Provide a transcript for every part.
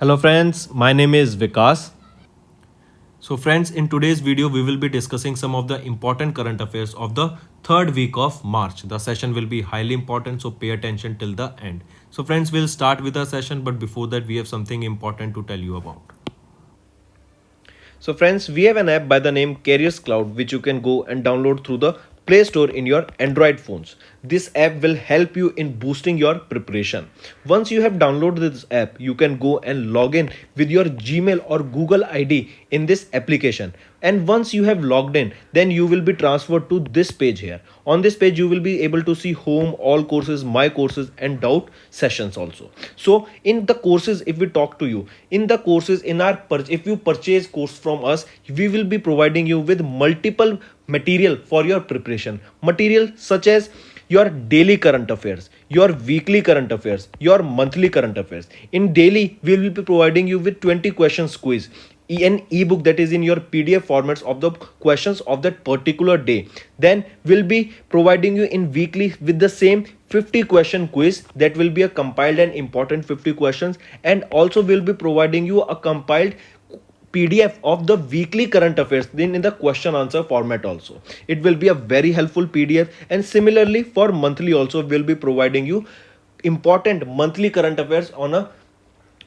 Hello friends, my name is Vikas. So friends, in today's video we will be discussing some of the important current affairs of the third week of March. The session will be highly important, so pay attention till the end. So friends, we'll start with the session, but before that we have something important to tell you about. So friends, we have an app by the name AffairsCloud which you can go and download through the Play Store in your Android phones. This app will help you in boosting your preparation. Once you have downloaded this app, you can go and log in with your Gmail or Google ID in this application. And once you have logged in, then you will be transferred to this page here. On this page, you will be able to see home, all courses, my courses, and doubt sessions also. So in the courses, if we talk to you, in the courses, if you purchase course from us, we will be providing you with multiple material for your preparation. Material such as your daily current affairs, your weekly current affairs, your monthly current affairs. In daily, we will be providing you with 20 questions quiz, an ebook that is in your PDF formats of the questions of that particular day. Then we'll be providing you in weekly with the same 50 question quiz that will be a compiled and important 50 questions, and also we'll be providing you a compiled PDF of the weekly current affairs then in the question answer format also. It will be a very helpful PDF, and similarly for monthly also we'll be providing you important monthly current affairs on a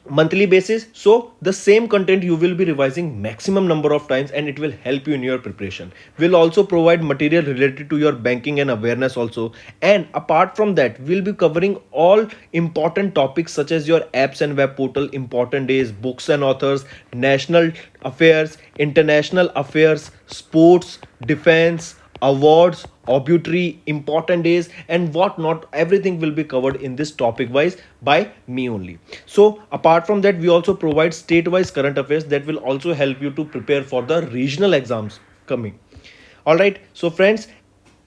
monthly basis. So the same content you will be revising maximum number of times, and it will help you in your preparation. We'll also provide material related to your banking and awareness also, and apart from that we'll be covering all important topics such as your apps and web portal, important days, books and authors, national affairs, international affairs, sports, defense, awards, obituary, important days, and what not. Everything will be covered in this topic wise by me only. So apart from that, we also provide state wise current affairs that will also help you to prepare for the regional exams coming. All right, so friends,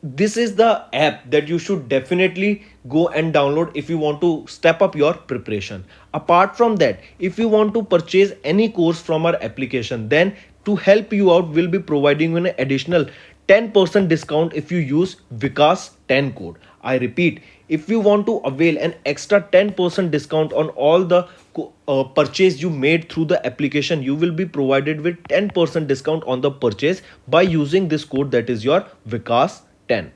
this is the app that you should definitely go and download if you want to step up your preparation. Apart from that, if you want to purchase any course from our application, then to help you out, we'll be providing you an additional 10% discount if you use Vikas 10 code. I repeat, if you want to avail an extra 10% discount on all the purchase you made through the application, you will be provided with 10% discount on the purchase by using this code, that is your Vikas 10.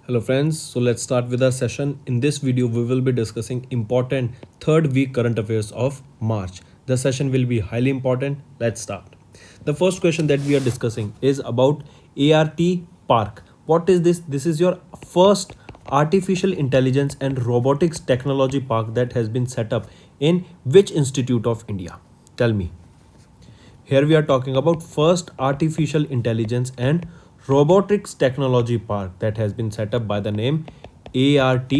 Hello friends, so let's start with our session. In this video, we will be discussing important third week current affairs of March. The session will be highly important. Let's start. The first question that we are discussing is about ART Park. What is this? This is your first artificial intelligence and robotics technology park that has been set up in which institute of India? Tell me. Here we are talking about first artificial intelligence and robotics technology park that has been set up by the name ART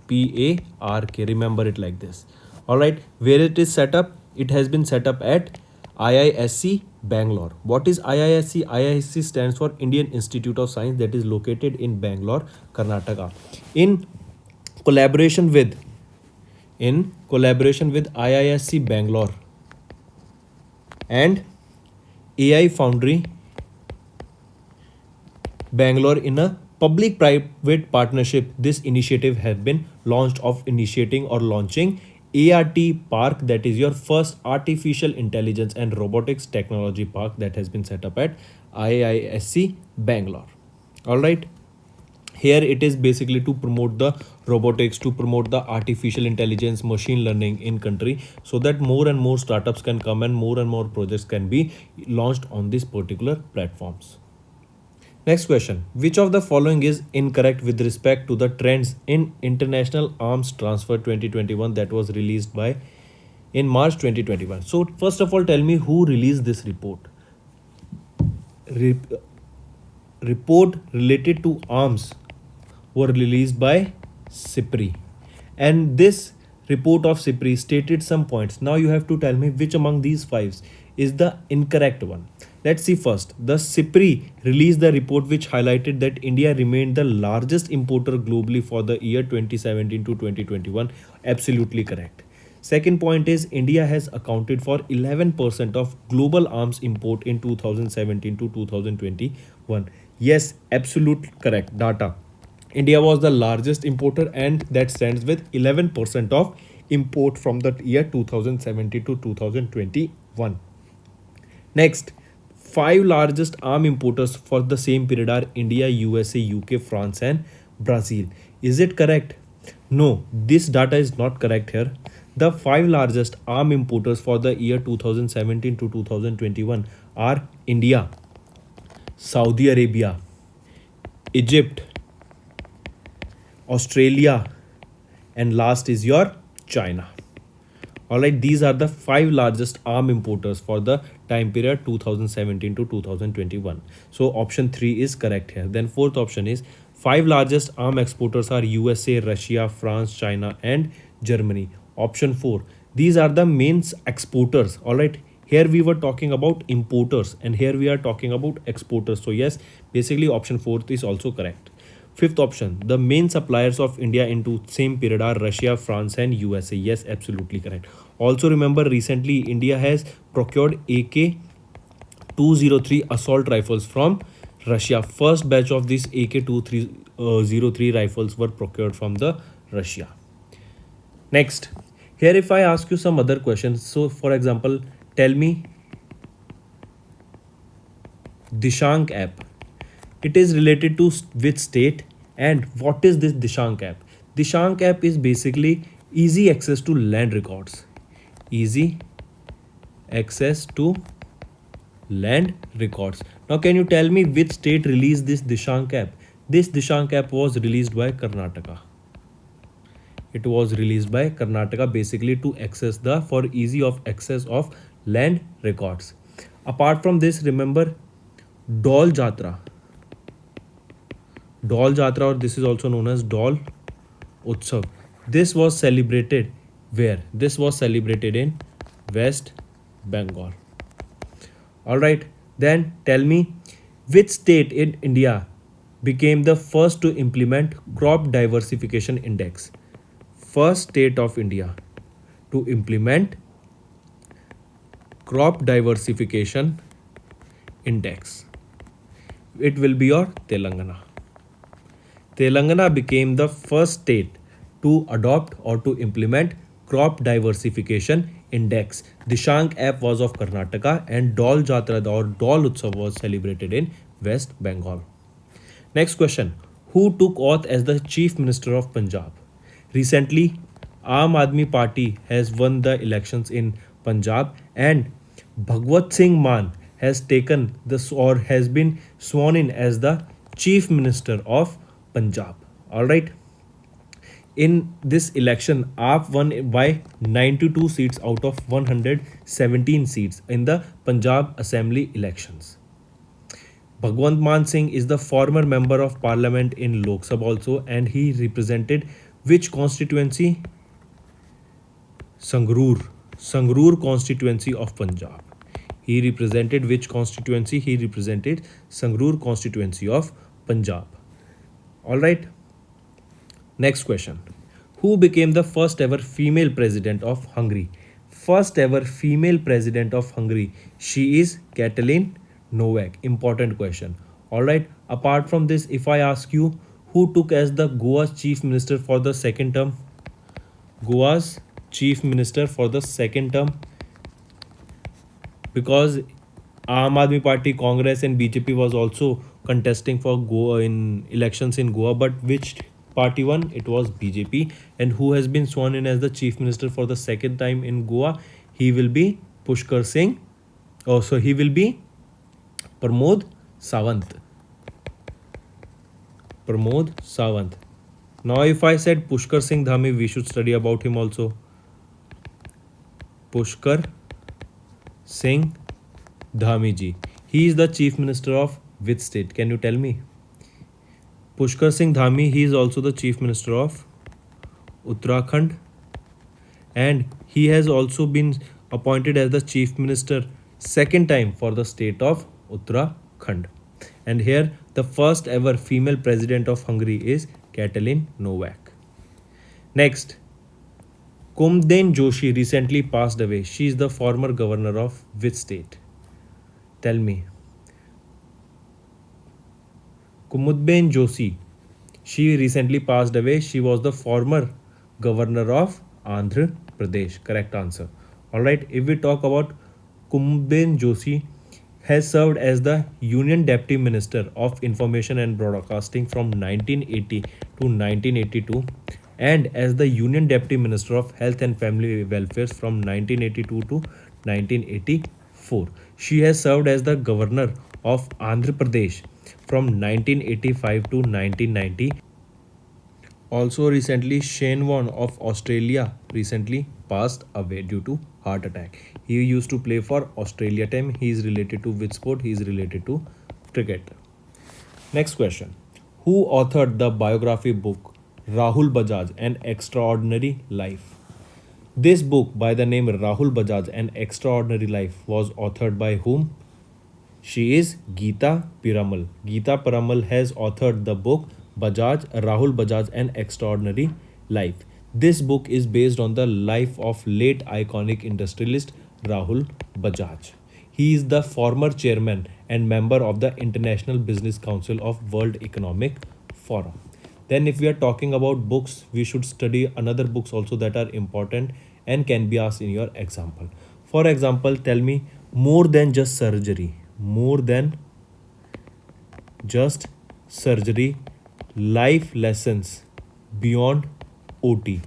PARK. Remember it like this. All right, where it is set up? It has been set up at IISc Bangalore. What is IISc? IISc stands for Indian Institute of Science, that is located in Bangalore, Karnataka. In collaboration with IISc Bangalore and AI Foundry Bangalore, in a public-private partnership, this initiative has been launched of initiating or launching ART Park, that is your first artificial intelligence and robotics technology park that has been set up at IISc Bangalore. All right. Here it is basically to promote the robotics, to promote the artificial intelligence, machine learning in country, so that more and more startups can come and more projects can be launched on these particular platforms. Next question. Which of the following is incorrect with respect to the trends in international arms transfer 2021 that was released in March 2021? So first of all, tell me who released this report. Report related to arms were released by SIPRI, and this report of SIPRI stated some points. Now you have to tell me which among these five is the incorrect one. Let's see first. The SIPRI released the report which highlighted that India remained the largest importer globally for the year 2017 to 2021. Absolutely correct. Second point is India has accounted for 11% of global arms import in 2017 to 2021. Yes, absolute correct data. India was the largest importer, and that stands with 11% of import from the year 2017 to 2021. Next, five largest arm importers for the same period are India, USA, UK, France, and Brazil. Is it correct? No, this data is not correct here. The five largest arm importers for the year 2017 to 2021 are India, Saudi Arabia, Egypt, Australia, and last is your China. Alright, these are the five largest arm importers for the time period 2017 to 2021. So option 3 is correct here. Then fourth option is five largest arm exporters are USA, Russia, France, China, and Germany. Option 4. These are the main exporters. Alright, here we were talking about importers and here we are talking about exporters. So yes, basically option 4 is also correct. Fifth option, the main suppliers of India into same period are Russia, France, and USA. Yes, absolutely correct. Also remember, recently India has procured AK-203 assault rifles from Russia. First batch of these AK-203 rifles were procured from the Russia. Next, here if I ask you some other questions. So for example, tell me Dishank app. It is related to which state and what is this Dishank app? Dishank app is basically easy access to land records. Easy access to land records. Now can you tell me which state released this Dishank app? This Dishank app was released by Karnataka. It was released by Karnataka basically to access for easy of access of land records. Apart from this, remember Dol Jatra. Dol Jatra, or this is also known as Dol Utsav. This was celebrated where? This was celebrated in West Bengal. Alright, then tell me which state in India became the first to implement crop diversification index? First state of India to implement crop diversification index. It will be your Telangana. Telangana became the first state to adopt or to implement crop diversification index. Dishank app was of Karnataka and Dol Jatra or Dol Utsav was celebrated in West Bengal. Next question. Who took oath as the Chief Minister of Punjab? Recently, Aam Aadmi Party has won the elections in Punjab and Bhagwat Singh Mann has taken this or has been sworn in as the Chief Minister of Punjab. Alright. In this election, AAP won by 92 seats out of 117 seats in the Punjab Assembly elections. Bhagwant Mann Singh is the former member of parliament in Lok Sabha also, and he represented which constituency? Sangrur constituency of Punjab. He represented which constituency? He represented Sangrur constituency of Punjab. Alright. Next question. Who became the first ever female president of Hungary? First ever female president of Hungary. She is Katalin Novak. Important question. Alright. Apart from this, if I ask you who took as the Goa's chief minister for the second term? Goa's chief minister for the second term. Because Aam Aadmi Party, Congress and BJP was also contesting for Goa in elections in Goa, but which party won? It was BJP. And who has been sworn in as the chief minister for the second time in Goa? He will be Pushkar Singh. Oh, so he will be Pramod Sawant. Pramod Sawant. Now if I said Pushkar Singh Dhami, we should study about him also. Pushkar Singh Dhami ji. He is the chief minister of which state? Can you tell me? Pushkar Singh Dhami, he is also the chief minister of Uttarakhand, and he has also been appointed as the chief minister second time for the state of Uttarakhand. And here the first ever female president of Hungary is Katalin Novak. Next, Kumden Joshi recently passed away. She is the former governor of which state? Tell me. Kumudben Joshi. She recently passed away. She was the former governor of Andhra Pradesh. Correct answer. Alright, if we talk about Kumben Joshi, has served as the Union Deputy Minister of Information and Broadcasting from 1980 to 1982 and as the Union Deputy Minister of Health and Family Welfare from 1982 to 1984. She has served as the Governor of Andhra Pradesh from 1985 to 1990. Also recently, Shane Warne of Australia recently passed away due to heart attack. He used to play for Australia team. He is related to which sport? He is related to cricket. Next question. Who authored the biography book Rahul Bajaj An Extraordinary Life? This book by the name Rahul Bajaj An Extraordinary Life was authored by whom? She is Geeta Piramal. Geeta Piramal has authored the book Rahul Bajaj An Extraordinary Life. This book is based on the life of late iconic industrialist Rahul Bajaj. He is the former chairman and member of the International Business Council of World Economic Forum. Then if we are talking about books, we should study another books also that are important and can be asked in your example. For example, tell me more than just surgery. More than just surgery, life lessons beyond OT.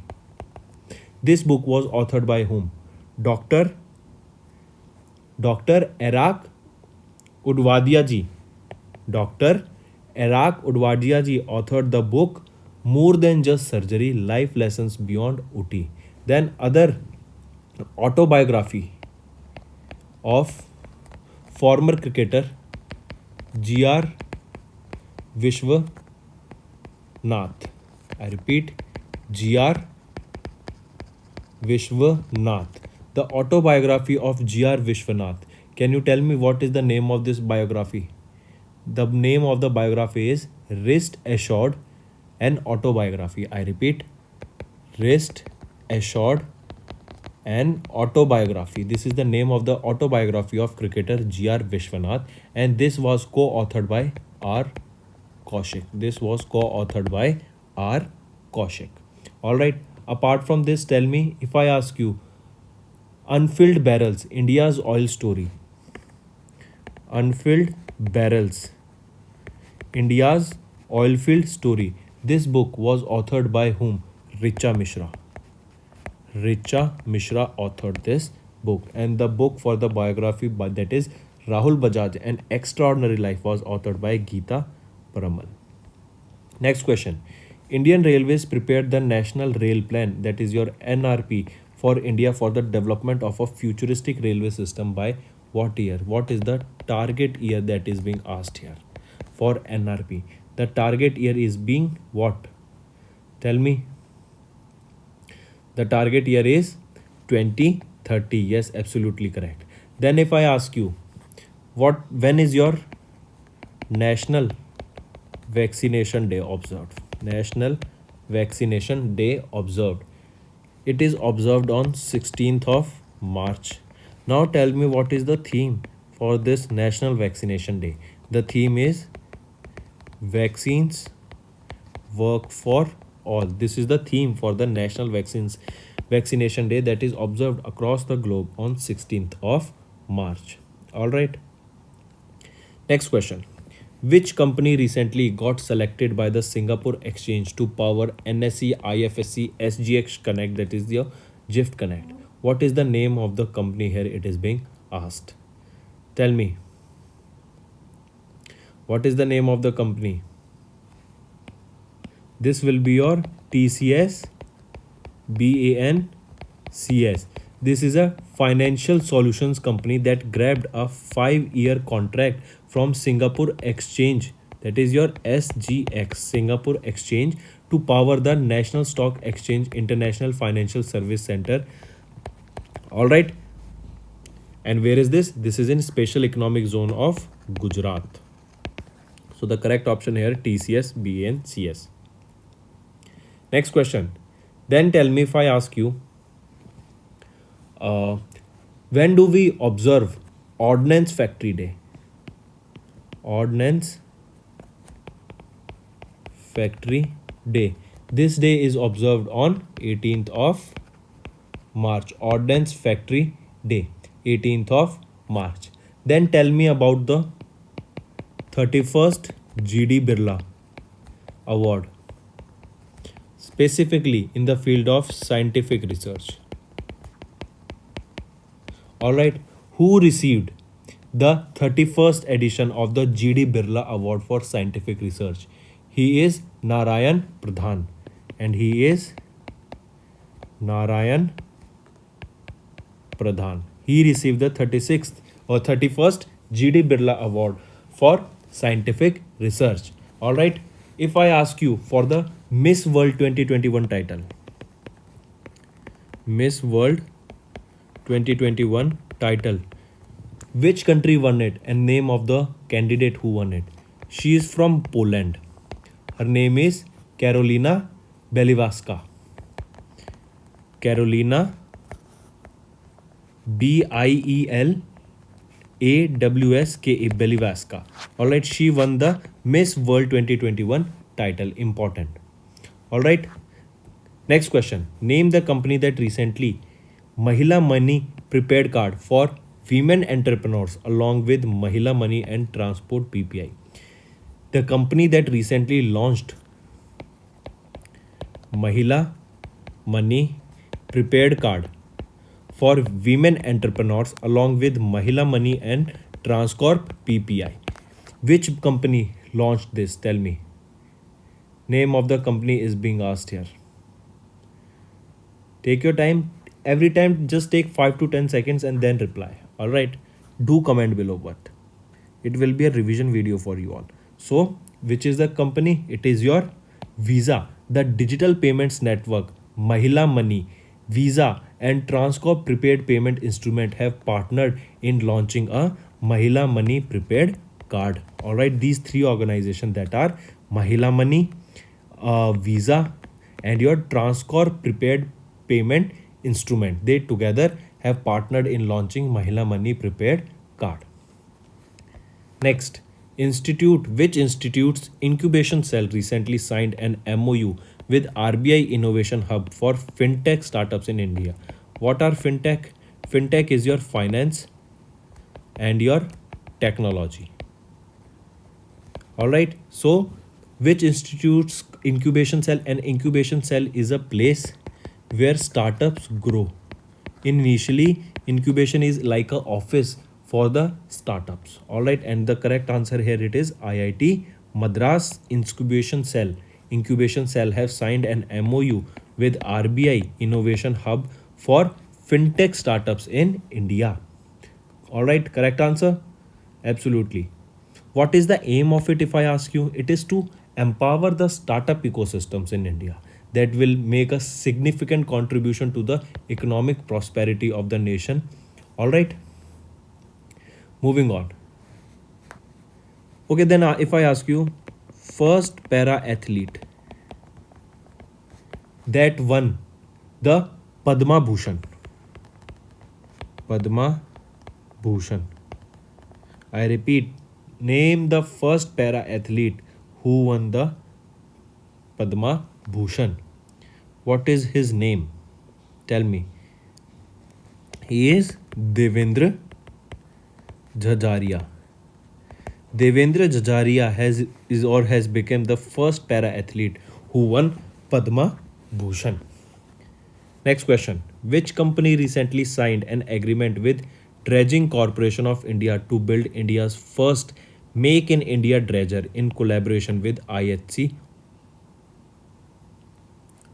This book was authored by whom? Dr. Iraq Udwadia ji. Dr. Iraq Udwadia ji authored the book More Than Just Surgery, Life Lessons Beyond OT. Then other autobiography of former cricketer G.R. Vishwanath. I repeat, G.R. Vishwanath. The autobiography of G.R. Vishwanath. Can you tell me what is the name of this biography? The name of the biography is Rest Assured An Autobiography. I repeat, Rest Assured An Autobiography. This is the name of the autobiography of cricketer G.R. Vishwanath and this was co-authored by R. Kaushik. This was co-authored by R. Kaushik. Alright, apart from this, tell me if I ask you Unfilled Barrels, India's Oil Story. Unfilled Barrels, India's Oilfield Story. This book was authored by whom? Richa Mishra. Richa Mishra authored this book and the book for the biography that is Rahul Bajaj An Extraordinary Life was authored by Geeta Piramal. Next question. Indian Railways prepared the National Rail Plan, that is your NRP, for India for the development of a futuristic railway system by what year? What is the target year that is being asked here for NRP? The target year is being what? Tell me. The target year is 2030. Yes, absolutely correct. Then if I ask you, when is your National Vaccination Day observed? National Vaccination Day observed. It is observed on 16th of March. Now tell me what is the theme for this National Vaccination Day. The theme is Vaccines Work for All. This is the theme for the National Vaccination Day that is observed across the globe on 16th of March. Alright. Next question. Which company recently got selected by the Singapore Exchange to power NSE IFSC SGX Connect, that is your GIFT Connect? What is the name of the company here? It is being asked. Tell me. What is the name of the company? This will be your TCS BANCS. This is a financial solutions company that grabbed a 5-year contract from Singapore Exchange, that is your SGX, Singapore Exchange, to power the National Stock Exchange International Financial Service Center. Alright. And where is this? This is in Special Economic Zone of Gujarat. So the correct option here, TCS BANCS. Next question. Then tell me if I ask you, when do we observe Ordnance Factory Day? Ordnance Factory Day. This day is observed on 18th of March, Ordnance Factory Day, 18th of March. Then tell me about the 31st GD Birla Award, specifically in the field of scientific research. Alright, who received the 31st edition of the GD Birla Award for Scientific Research? He is Narayan Pradhan, and he is Narayan Pradhan. He received the 36th or 31st GD Birla Award for Scientific Research. Alright, if I ask you for the Miss World 2021 title, Miss World 2021 title, which country won it and name of the candidate who won it? She is from Poland. Her name is Karolina Bieliawska. Karolina Bieliawska. Bieliawska. Alright, she won the Miss World 2021 title. Important. Alright. Next question. Name the company that recently Mahila Money prepaid card for women entrepreneurs along with Mahila Money and Transport PPI. The company that recently launched Mahila Money prepaid card for women entrepreneurs along with Mahila Money and Transcorp PPI. Which company launched this? Tell me. Name of the company is being asked here. Take your time. Every time just take 5 to 10 seconds and then reply. Alright. Do comment below what. It will be a revision video for you all. So, which is the company? It is your Visa, the digital payments network. Mahila Money, Visa and Transcorp prepaid payment instrument have partnered in launching a Mahila Money prepaid card. Alright, these three organizations that are Mahila Money, Visa and your Transcorp prepaid payment instrument, they together have partnered in launching Mahila Money prepaid card. Next, which institute's incubation cell recently signed an MOU with RBI Innovation Hub for fintech startups in India? What are fintech? Fintech is your finance and your technology. Alright, so which institute's incubation cell? An incubation cell is a place where startups grow. Initially, incubation is like an office for the startups. Alright, and the correct answer here it is IIT Madras Incubation Cell. Incubation Cell have signed an MOU with RBI Innovation Hub for fintech startups in India. Alright, correct answer? Absolutely. What is the aim of it if I ask you? It is to empower the startup ecosystems in India that will make a significant contribution to the economic prosperity of the nation. Alright. Moving on. Okay, then if I ask you, first para athlete that won the Padma Bhushan. Padma Bhushan. I repeat, name the first para athlete who won the Padma Bhushan. What is his name? Tell me. He is Devendra Jhajaria. Devendra Jhajaria has become the first para athlete who won Padma Bhushan. Next question. Which company recently signed an agreement with Dredging Corporation of India to build India's first Make in India dredger in collaboration with IHC?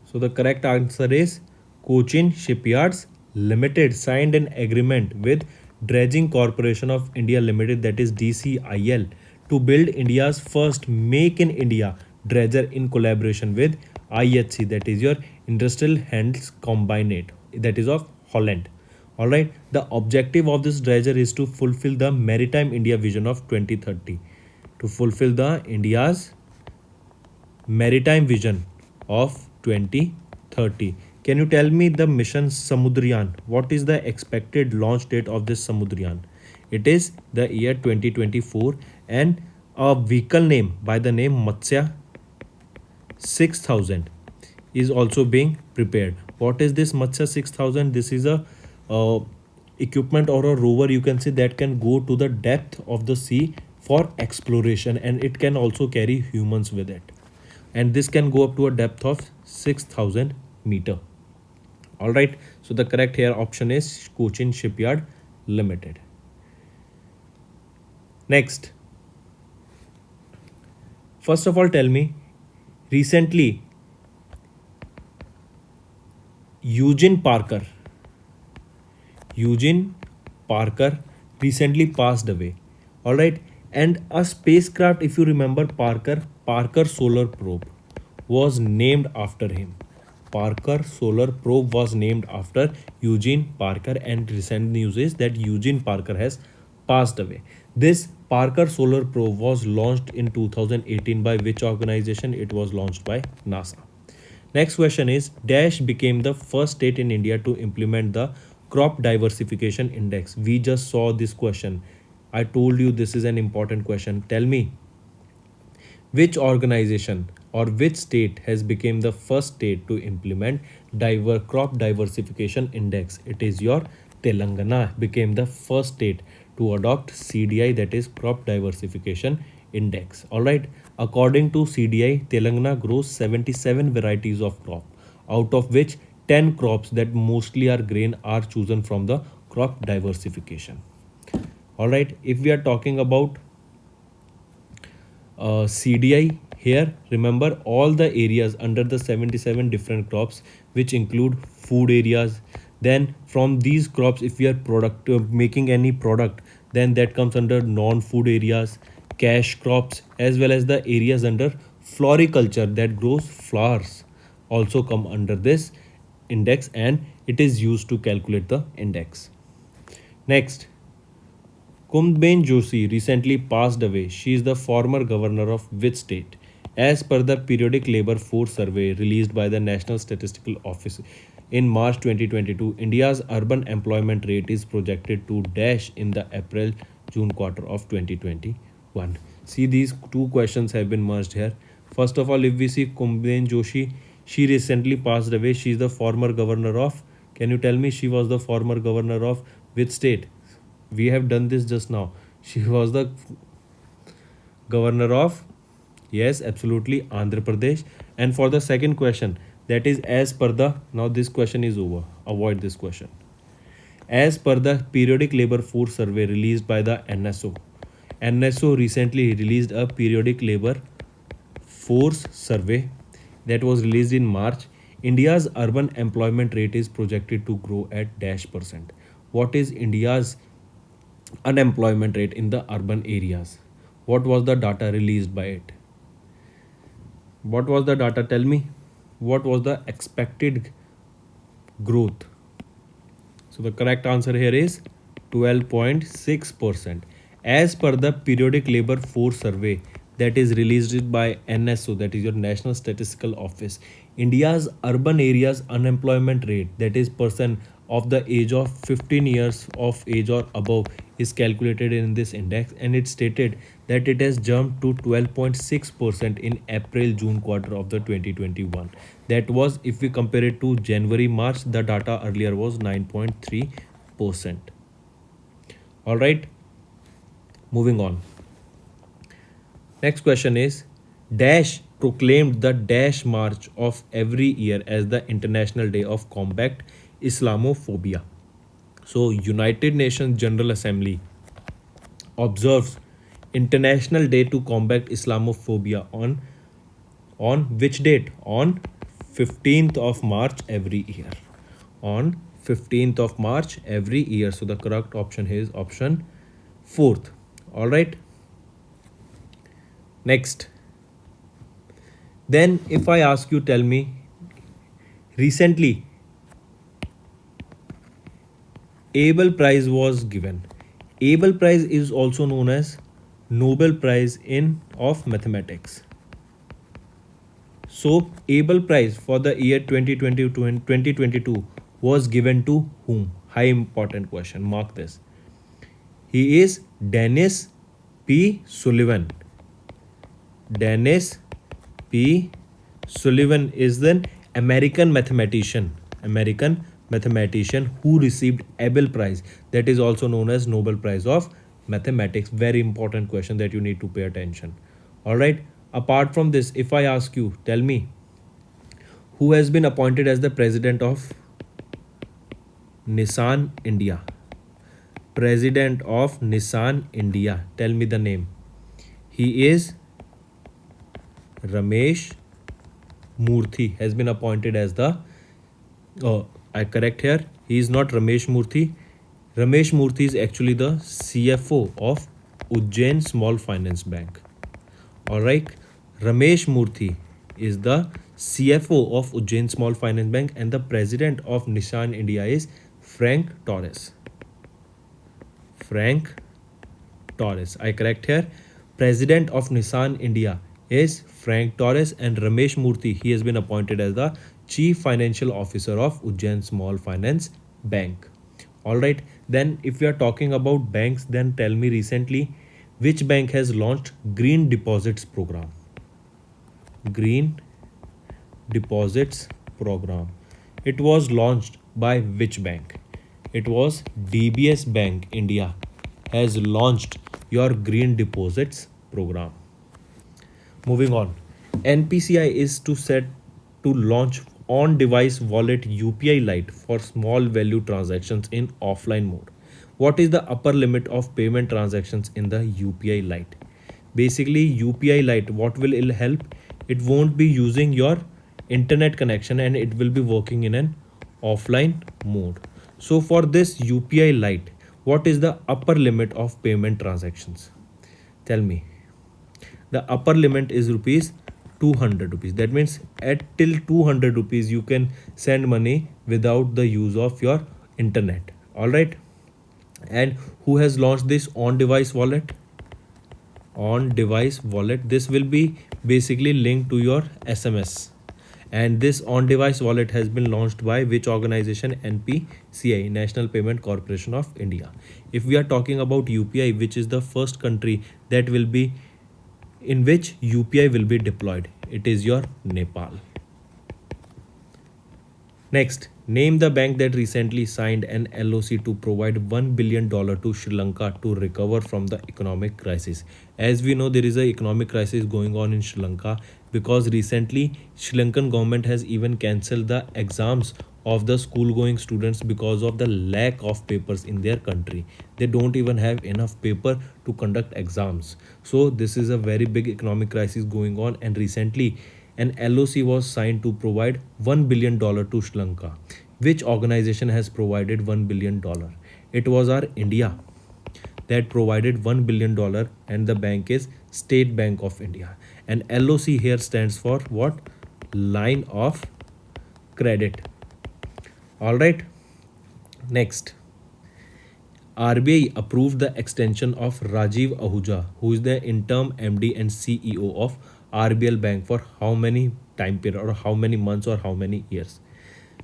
So the correct answer is Cochin Shipyards Limited signed an agreement with Dredging Corporation of India Limited, that is DCIL, to build India's first Make in India dredger in collaboration with IHC, that is your Industrial Hands Combinate, that is of Holland. Alright, the objective of this dredger is to fulfill the Maritime India Vision of 2030. To fulfill the India's Maritime Vision of 2030. Can you tell me the mission Samudrayan? What is the expected launch date of this Samudrayan? It is the year 2024 and a vehicle name by the name Matsya 6000 is also being prepared. What is this Matsya 6000? This is a equipment or a rover, you can say, that can go to the depth of the sea for exploration, and it can also carry humans with it. And this can go up to a depth of 6000 meter. All right. So the correct here option is Cochin Shipyard Limited. Next. First of all, tell me, recently Eugene Parker recently passed away. All right. And a spacecraft, if you remember, Parker Solar Probe was named after him. Parker Solar Probe was named after Eugene Parker, and recent news is that Eugene Parker has passed away. This Parker Solar Probe was launched in 2018 by which organization? It was launched by NASA. Next question is, Dash became the first state in India to implement the crop diversification index. We just saw this question. I told you this is an important question. Tell me, which organization or which state has become the first state to implement crop diversification index? It is your Telangana became the first state to adopt CDI, that is crop diversification index. All right. According to CDI, Telangana grows 77 varieties of crop, out of which 10 crops that mostly are grain are chosen from the crop diversification. All right. If we are talking about CDI here, remember all the areas under the 77 different crops, which include food areas. Then from these crops, if we are making any product, then that comes under non-food areas, cash crops, as well as the areas under floriculture that grows flowers also come under this index, and it is used to calculate the index. Next, Kumbhaben Joshi recently passed away. She is the former governor of which state? As per the periodic labor force survey released by the National Statistical Office in March 2022, India's urban employment rate is projected to dash in the April-June quarter of 2021. See, these two questions have been merged here. First of all, if we see Kumbhaben Joshi, she recently passed away. She is the former governor of, can you tell me, she was the former governor of which state? We have done this just now. She was the governor of, yes, absolutely, Andhra Pradesh. And for the second question, that is as per the, now this question is over. Avoid this question. As per the periodic labor force survey released by the NSO. NSO recently released a periodic labor force survey that was released in March. India's urban employment rate is projected to grow at dash percent. What is India's unemployment rate in the urban areas? What was the data released by it? What was the data? Tell me. What was the expected growth? So the correct answer here is 12.6%. As per the periodic labor force survey that is released by NSO, that is your National Statistical Office, India's urban areas unemployment rate, that is person of the age of 15 years of age or above, is calculated in this index, and it stated that it has jumped to 12.6% in April-June quarter of the 2021. That was, if we compare it to January-March, the data earlier was 9.3%. All right, moving on. Next question is, Dash proclaimed the Dash March of every year as the International Day of Combat Islamophobia. So United Nations General Assembly observes International Day to Combat Islamophobia on which date? On 15th of March every year. On 15th of March every year. So the correct option is option 4th. All right. Next. Then if I ask you, tell me, recently Abel Prize was given. Abel Prize is also known as Nobel Prize of Mathematics. So Abel Prize for the year 2022 was given to whom? High important question. Mark this. He is Dennis P. Sullivan. Dennis P. Sullivan is an American mathematician. American mathematician who received Abel Prize, that is also known as Nobel Prize of Mathematics. Very important question that you need to pay attention. All right. Apart from this, if I ask you, tell me who has been appointed as the president of Nissan India. President of Nissan India. Tell me the name. He is Ramesh Murthy has been appointed as the I correct here. He is not Ramesh Murthy. Ramesh Murthy is actually the CFO of Ujjain Small Finance Bank. Alright. Ramesh Murthy is the CFO of Ujjain Small Finance Bank, and the president of Nissan India is Frank Torres. Frank Torres. I correct here. President of Nissan India is Frank Torres, and Ramesh Murthy, he has been appointed as the Chief Financial Officer of Ujjain Small Finance Bank. Alright, then if we are talking about banks, then tell me recently which bank has launched Green Deposits Program? Green Deposits Program. It was launched by which bank? It was DBS Bank India has launched your Green Deposits Program. Moving on, NPCI is set to launch on-device wallet UPI Lite for small value transactions in offline mode. What is the upper limit of payment transactions in the UPI Lite? Basically, UPI Lite, what will it help? It won't be using your internet connection and it will be working in an offline mode. So for this UPI Lite, what is the upper limit of payment transactions? Tell me. The upper limit is rupees 200 rupees. That means at till 200 rupees you can send money without the use of your internet. All right. And who has launched this on-device wallet? On-device wallet. This will be basically linked to your SMS. And this on-device wallet has been launched by which organization? NPCI, National Payment Corporation of India. If we are talking about UPI, which is the first country that will be in which UPI will be deployed, it is your Nepal. Next, name the bank that recently signed an LOC to provide $1 billion to Sri Lanka to recover from the economic crisis. As we know, there is an economic crisis going on in Sri Lanka because recently Sri Lankan government has even cancelled the exams of the school going students because of the lack of papers in their country. They don't even have enough paper to conduct exams. So this is a very big economic crisis going on, and recently an LOC was signed to provide $1 billion to Sri Lanka. Which organization has provided $1 billion? It was our India that provided $1 billion, and the bank is State Bank of India. And LOC here stands for what? Line of credit. All right. Next, RBI approved the extension of Rajiv Ahuja, who is the interim MD and CEO of RBL Bank, for how many time period or how many months or how many years?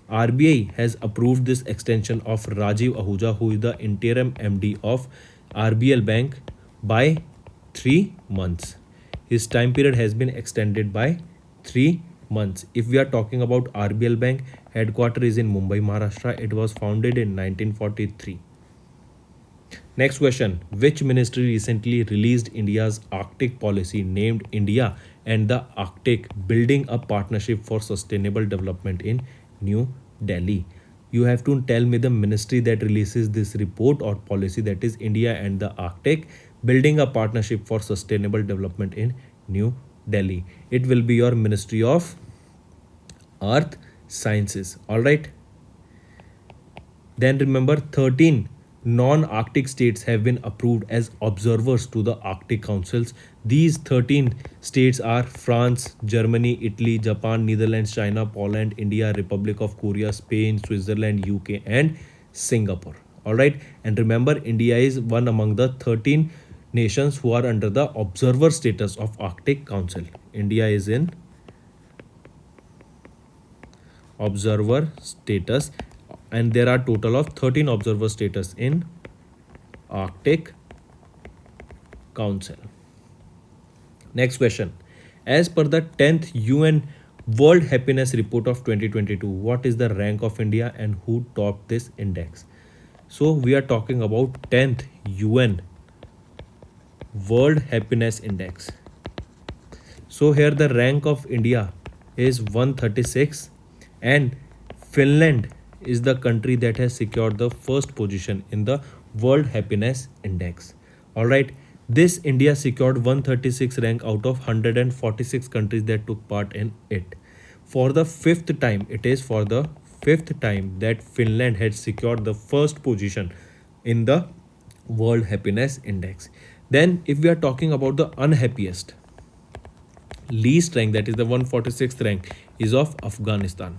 RBI has approved this extension of Rajiv Ahuja, who is the interim MD of RBL Bank, by 3 months. His time period has been extended by 3 months. If we are talking about RBL Bank, headquarter is in Mumbai, Maharashtra. It was founded in 1943. Next question. Which ministry recently released India's Arctic policy named India and the Arctic Building a Partnership for Sustainable Development in New Delhi? You have to tell me the ministry that releases this report or policy, that is India and the Arctic Building a Partnership for Sustainable Development in New Delhi. It will be your Ministry of Earth Sciences. All right. Then remember, 13 non-Arctic states have been approved as observers to the Arctic Councils. These 13 states are France, Germany, Italy, Japan, Netherlands, China, Poland, India, Republic of Korea, Spain, Switzerland, UK, and Singapore. All right. And remember, India is one among the 13 nations who are under the observer status of Arctic Council. India is in observer status, and there are total of 13 observer status in Arctic Council. Next question. As per the 10th UN World Happiness Report of 2022. What is the rank of India and who topped this index? So we are talking about 10th UN World Happiness Index. So here the rank of India is 136 and Finland is the country that has secured the first position in the World Happiness Index. Alright, this India secured 136 rank out of 146 countries that took part in it. For the fifth time, it is for the fifth time that Finland had secured the first position in the World Happiness Index. Then if we are talking about the unhappiest, least rank, that is the 146th rank, is of Afghanistan.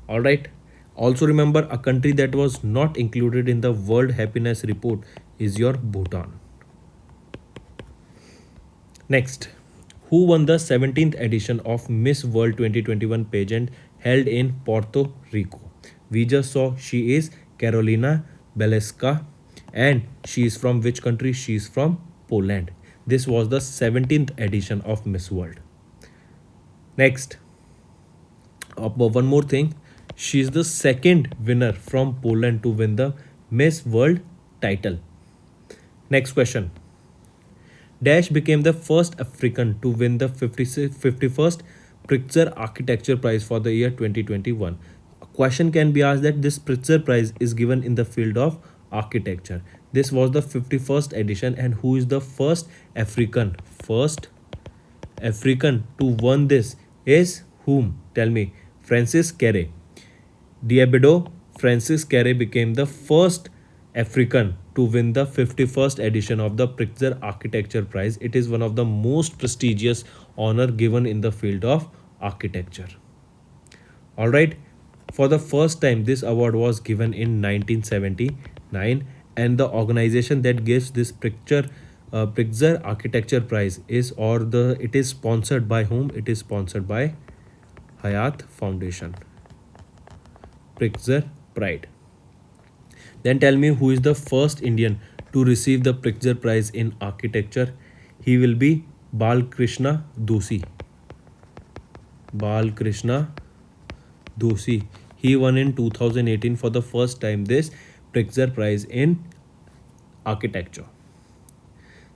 Alright. Also remember, a country that was not included in the World Happiness Report is your Bhutan. Next, who won the 17th edition of Miss World 2021 pageant held in Puerto Rico? We just saw she is Carolina Beleska and she is from which country? She is from Poland. This was the 17th edition of Miss World. Next, one more thing. She is the second winner from Poland to win the Miss World title. Next question. Dash became the first African to win the 51st Pritzker Architecture Prize for the year 2021. A question can be asked that this Pritzker Prize is given in the field of architecture. This was the 51st edition, and who is the first African? First African to win this is whom? Tell me. Francis Carey. Diabedo Francis Carey became the first African to win the 51st edition of the Pritzker Architecture Prize. It is one of the most prestigious honor given in the field of architecture. Alright, for the first time this award was given in 1979, and the organization that gives this Pritzker Architecture Prize is it is sponsored by whom? It is sponsored by Hayat Foundation. Pritzker Pride. Then tell me, who is the first Indian to receive the Pritzker Prize in architecture? He will be Balkrishna Doshi. Balkrishna Doshi. He won in 2018 for the first time this Pritzker Prize in architecture.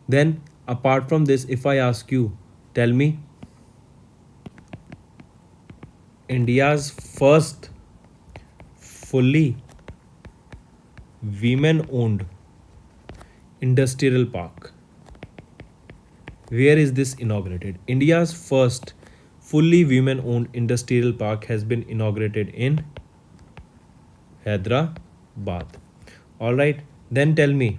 Then apart from this, if I ask you, tell me India's first fully women-owned industrial park. Where is this inaugurated? India's first fully women-owned industrial park has been inaugurated in Hyderabad. Alright, then tell me,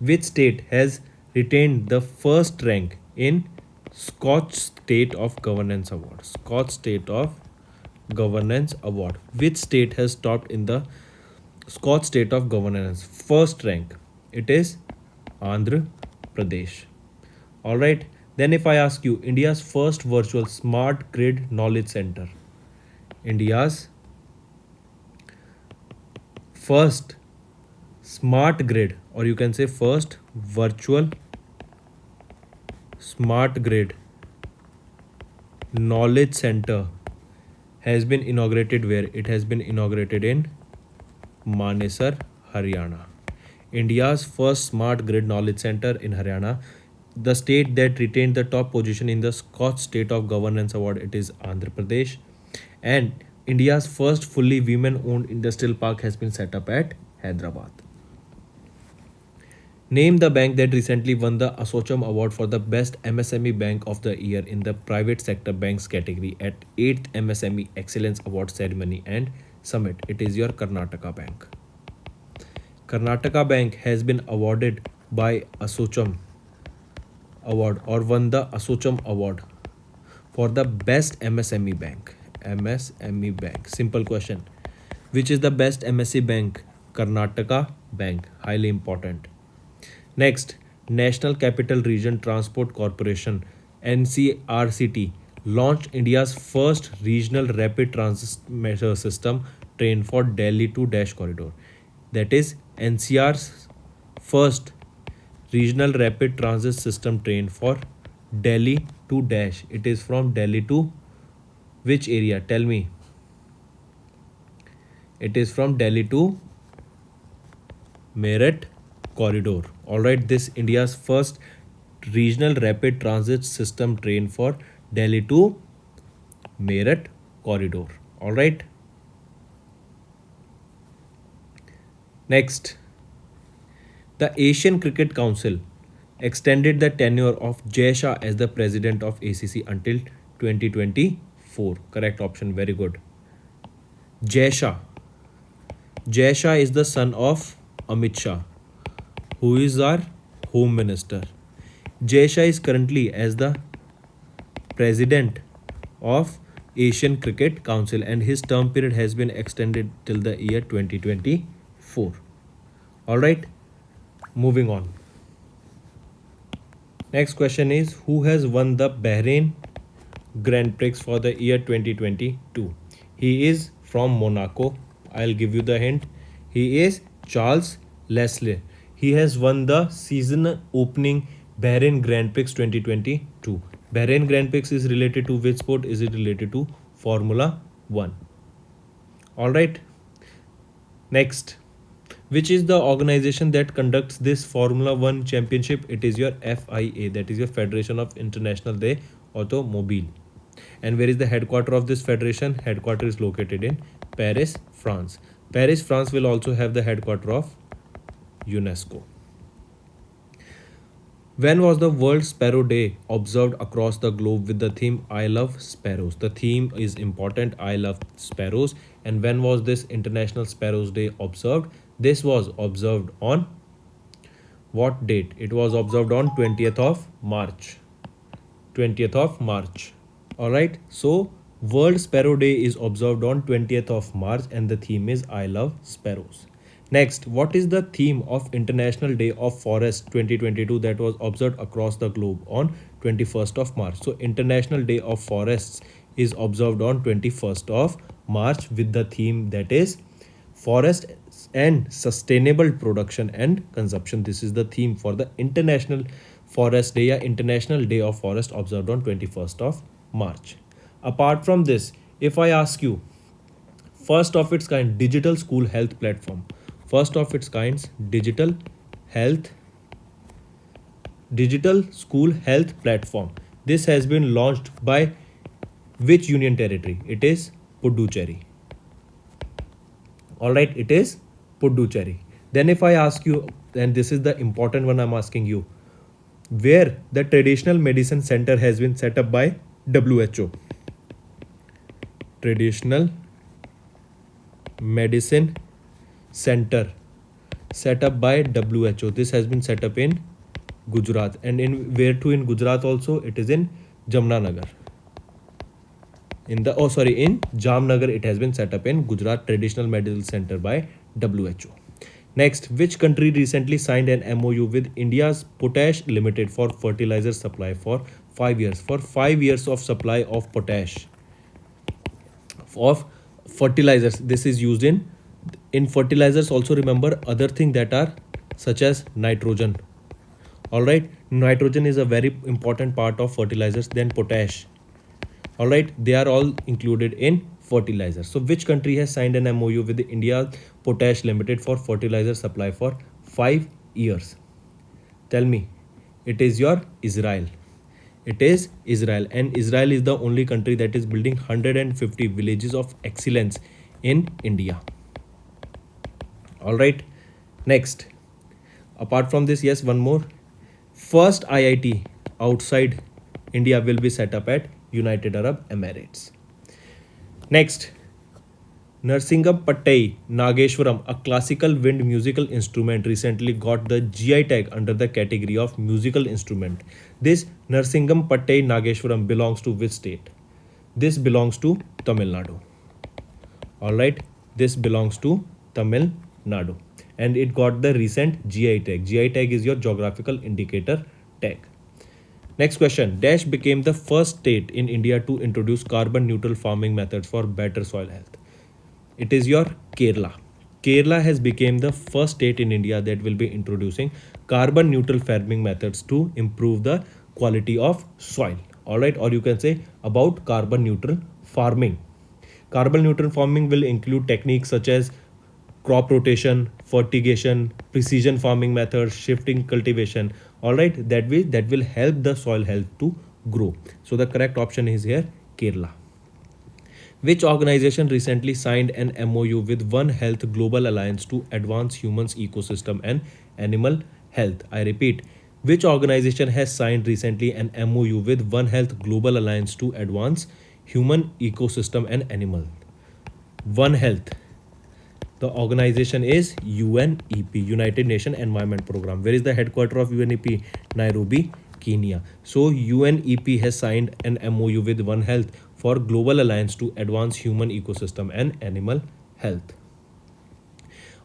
which state has retained the first rank in Scotch State of Governance Award? Scotch State of Governance Award. Which state has topped in the Scotch State of Governance first rank? It is Andhra Pradesh. Alright, then if I ask you, India's first virtual smart grid knowledge center. India's first smart grid, or you can say first virtual smart grid knowledge center has been inaugurated where? It has been inaugurated in Manesar, Haryana. India's first smart grid knowledge center in Haryana. The state that retained the top position in the Scotch State of Governance Award, it is Andhra Pradesh. And India's first fully women-owned industrial park has been set up at Hyderabad. Name the bank that recently won the Assocham Award for the Best MSME Bank of the Year in the Private Sector Banks category at 8th MSME Excellence Award Ceremony and Summit. It is your Karnataka Bank. Karnataka Bank has been awarded by Assocham Award or won the Assocham Award for the Best MSME Bank. MSME Bank. Simple question. Which is the best MSE bank? Karnataka Bank. Highly important. Next, National Capital Region Transport Corporation NCRCT launched India's first regional rapid transit system train for Delhi to Dash corridor. That is NCR's first regional rapid transit system train for Delhi to Dash. It is from Delhi to Which area? Tell me. It is from Delhi to Meerut corridor. Alright, this India's first regional rapid transit system train for Delhi to Meerut corridor. Alright. Next, the Asian Cricket Council extended the tenure of Jay Shah as the president of ACC until 2024. Correct option, very good. Jay Shah. Jay Shah is the son of Amit Shah, who is our Home Minister. Jay Shah is currently as the president of Asian Cricket Council and his term period has been extended till the year 2024. Alright, moving on. Next question is, who has won the Bahrain Grand Prix for the year 2022? He is from Monaco. I'll give you the hint. He is Charles Leclerc. He has won the season opening Bahrain Grand Prix 2022. Bahrain Grand Prix is related to which sport? Is it related to Formula 1? Alright. Next. Which is the organization that conducts this Formula 1 championship? It is your FIA, that is your Federation of International de Automobile. And where is the headquarter of this federation? Headquarter is located in Paris, France. Paris, France will also have the headquarter of UNESCO. When was the World Sparrow Day observed across the globe with the theme I Love Sparrows? The theme is important, I love sparrows. And when was this International Sparrows Day observed? This was observed on what date? It was observed on 20th of March. 20th of March. Alright, so World Sparrow Day is observed on 20th of March and the theme is I Love Sparrows. Next, what is the theme of International Day of Forest 2022 that was observed across the globe on 21st of March? So International Day of Forests is observed on 21st of March with the theme that is Forest and Sustainable Production and Consumption. This is the theme for the International Forest Day, International Day of Forest observed on 21st of March. Apart from this, if I ask you, first of its kind digital school health platform, first of its kinds digital school health platform, this has been launched by which union territory? It is Puducherry. Alright, it is Puducherry. Then if I ask you, and this is the important one I'm asking you, where the traditional medicine center has been set up by WHO. Traditional medicine center set up by WHO. This has been set up in Gujarat, and in where to in Gujarat also? It is in Jamnagar. In Jamnagar it has been set up in Gujarat Traditional Medical Center by WHO. Next, which country recently signed an MOU with India's Potash Limited for fertilizer supply for 5 years? For 5 years of supply of potash, of fertilizers. This is used in fertilizers also. Remember other things that are such as nitrogen. Alright, nitrogen is a very important part of fertilizers, then potash. Alright, they are all included in fertilizers. So which country has signed an MOU with India Potash Limited for fertilizer supply for 5 years? Tell me. It is your Israel. It is Israel, and Israel is the only country that is building 150 villages of excellence in India. Alright, next. Apart from this, yes, one more. First IIT outside India will be set up at United Arab Emirates. Next, Narsingapattai Nageshwaram, a classical wind musical instrument, recently got the GI tag under the category of musical instrument. This Narsingapattai Nageshwaram belongs to which state? This belongs to Tamil Nadu. Alright, this belongs to Tamil Nadu. And it got the recent GI tag. GI tag is your geographical indicator tag. Next question. Dash became the first state in India to introduce carbon neutral farming methods for better soil health. It is your Kerala. Kerala has become the first state in India that will be introducing carbon neutral farming methods to improve the quality of soil. Alright, or you can say about carbon neutral farming. Carbon neutral farming will include techniques such as crop rotation, fertigation, precision farming methods, shifting cultivation. All right, that will help the soil health to grow. So the correct option is here Kerala. Which organization recently signed an MOU with One Health Global Alliance to advance humans ecosystem and animal health? I repeat, which organization has signed recently an MOU with One Health Global Alliance to advance human ecosystem and animal? One Health. The organization is UNEP, United Nations Environment Program. Where is the headquarters of UNEP? Nairobi, Kenya. So UNEP has signed an MOU with One Health for Global Alliance to advance human ecosystem and animal health.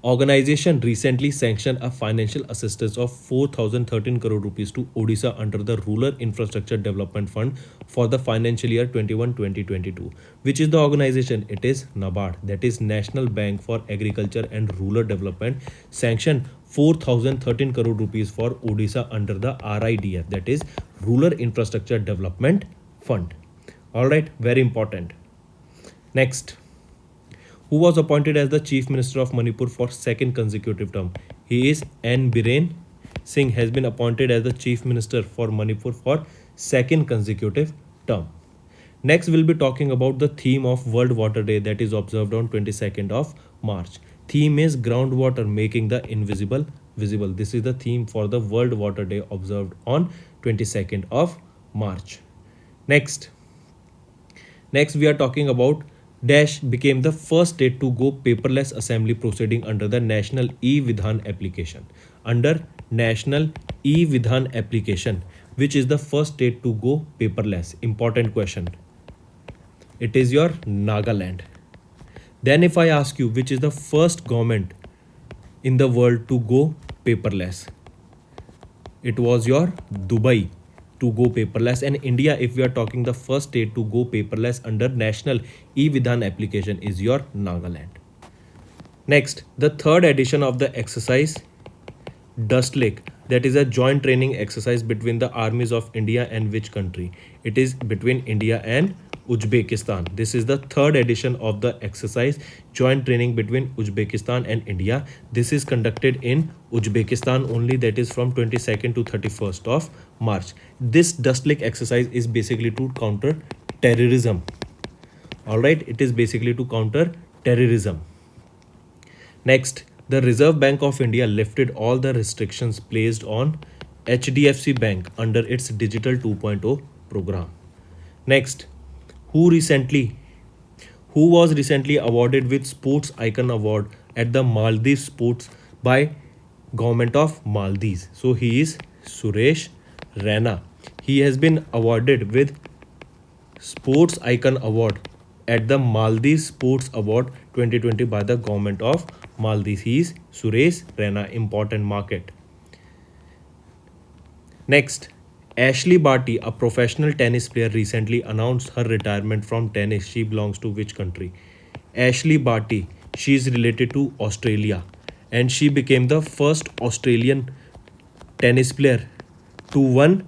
Organization recently sanctioned a financial assistance of 4,013 crore rupees to Odisha under the Rural Infrastructure Development Fund for the financial year 21-2022. Which is the organization? It is NABARD, that is National Bank for Agriculture and Rural Development, sanctioned 4,013 crore rupees for Odisha under the RIDF, that is Rural Infrastructure Development Fund. All right, very important. Next, who was appointed as the Chief Minister of Manipur for second consecutive term? He is N. Biren Singh has been appointed as the Chief Minister for Manipur for second consecutive term. Next, we'll be talking about the theme of World Water Day that is observed on 22nd of March. Theme is groundwater making the invisible visible. This is the theme for the World Water Day observed on 22nd of March. Next, we are talking about Dash became the first state to go paperless assembly proceeding under the National E-Vidhan application. Under National E-Vidhan application, which is the first state to go paperless? Important question. It is your Nagaland. Then if I ask you, which is the first government in the world to go paperless? It was your Dubai to go paperless. And India, if we are talking the first state to go paperless under National E-Vidhan application, is your Nagaland. Next, the third edition of the exercise Dust Lake, that is a joint training exercise between the armies of India and which country? It is between India and Uzbekistan. This is the third edition of the exercise joint training between Uzbekistan and India. This is conducted in Uzbekistan only, that is from 22nd to 31st of March. This Dust Lake exercise is basically to counter terrorism. All right, it is basically to counter terrorism. Next, the Reserve Bank of India lifted all the restrictions placed on HDFC Bank under its Digital 2.0 program. Next, who was recently awarded with Sports Icon Award at the Maldives Sports by Government of Maldives? So he is Suresh Rana. He has been awarded with Sports Icon Award at the Maldives Sports Award 2020 by the Government of Maldives. He is Suresh Rana. Important market. Next, Ashley Barty, a professional tennis player, recently announced her retirement from tennis. She belongs to which country? Ashley Barty, she is related to Australia, and she became the first Australian tennis player to win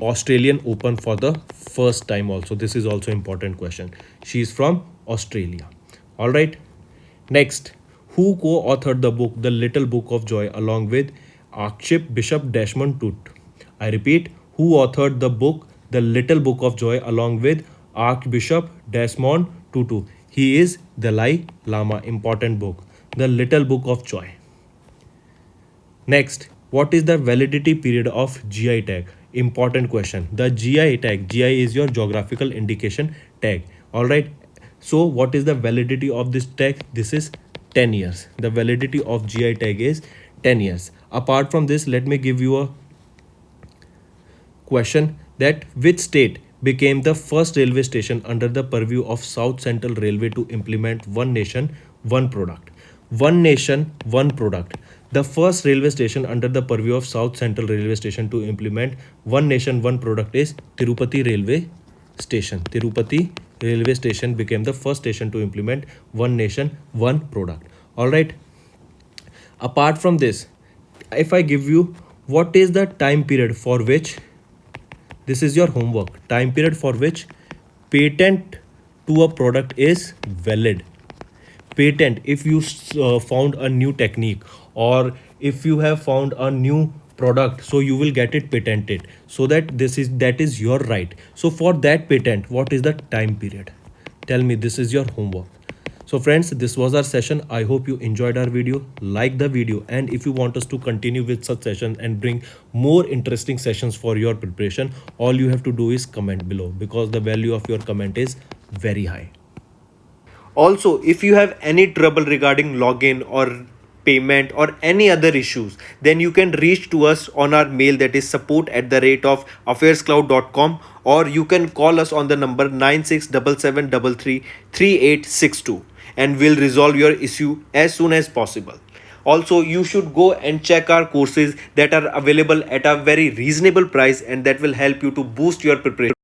Australian Open for the first time also. This is also important question. She is from Australia. All right. Next, who co-authored the book The Little Book of Joy along with Archbishop Desmond Tutu? I repeat, who authored the book The Little Book of Joy along with Archbishop Desmond Tutu? He is Dalai Lama. Important book, The Little Book of Joy. Next, what is the validity period of GI tag? Important question. The GI tag, GI is your geographical indication tag. All right. So what is the validity of this tag? This is 10 years. The validity of GI tag is 10 years. Apart from this, let me give you a question that which state became the first railway station under the purview of South Central Railway to implement One Nation, One Product? One Nation, One Product. The first railway station under the purview of South Central Railway Station to implement One Nation, One Product is Tirupati Railway Station. Tirupati Railway Station became the first station to implement One Nation, One Product. All right. Apart from this, if I give you what is the time period for which, this is your homework, time period for which patent to a product is valid. Patent, if you found a new technique, or if you have found a new product, so you will get it patented, so that is your right. So for that patent, what is the time period? Tell me, this is your homework. So friends, this was our session. I hope you enjoyed our video. Like the video, and if you want us to continue with such sessions and bring more interesting sessions for your preparation, all you have to do is comment below, because the value of your comment is very high. Also, if you have any trouble regarding login or payment or any other issues, then you can reach to us on our mail, that is support@affairscloud.com, or you can call us on the number 9677333862, and we'll resolve your issue as soon as possible. Also, you should go and check our courses that are available at a very reasonable price, and that will help you to boost your preparation.